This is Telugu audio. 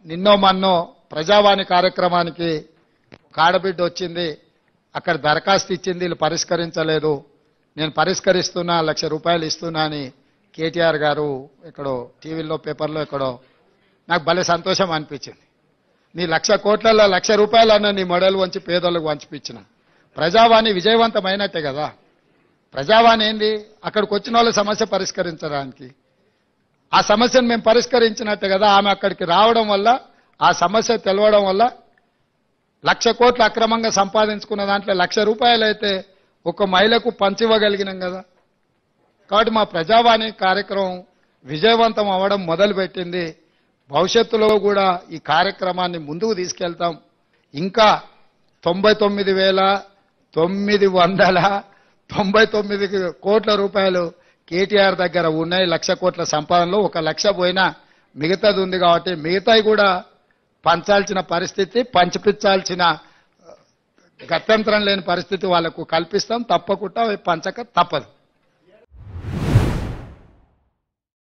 నిన్నో మన్నో ప్రజావాణి కార్యక్రమానికి కాడబిడ్డ వచ్చింది, అక్కడ దరఖాస్తు ఇచ్చింది, వీళ్ళు పరిష్కరించలేదు, నేను పరిష్కరిస్తున్నా, 1,00,000 రూపాయలు ఇస్తున్నా అని కేటీఆర్ గారు ఎక్కడో టీవీలో పేపర్లో ఎక్కడో నాకు భలే సంతోషం అనిపించింది. నీ 1,00,000 కోట్లలో 1,00,000 రూపాయలన్నా నీ మొడలు వంచి పేదోళ్ళకు వంచిపించిన ప్రజావాణి విజయవంతమైనట్టే కదా. ప్రజావాణి ఏంది, అక్కడికి వచ్చిన వాళ్ళ సమస్య పరిష్కరించడానికి, ఆ సమస్యను మేము పరిష్కరించినట్టే కదా. ఆమె అక్కడికి రావడం వల్ల, ఆ సమస్య తెలవడం వల్ల 1,00,000 కోట్లు అక్రమంగా సంపాదించుకున్న దాంట్లో 1,00,000 రూపాయలు అయితే ఒక మహిళకు పంచివ్వగలిగినాం కదా. కాబట్టి మా ప్రజావాణి కార్యక్రమం విజయవంతం అవ్వడం మొదలుపెట్టింది. భవిష్యత్తులో కూడా ఈ కార్యక్రమాన్ని ముందుకు తీసుకెళ్తాం. ఇంకా 99,999 కోట్ల రూపాయలు కేటీఆర్ దగ్గర ఉన్నాయి. 1,00,000 కోట్ల సంపాదనలో 1,00,000 పోయినా మిగతాది ఉంది కాబట్టి మిగతాయి కూడా పంచాల్సిన పరిస్థితి, పంచిపించాల్సిన గత్యంతరం లేని పరిస్థితి వాళ్లకు కల్పిస్తాం. తప్పకుండా పంచక తప్పదు.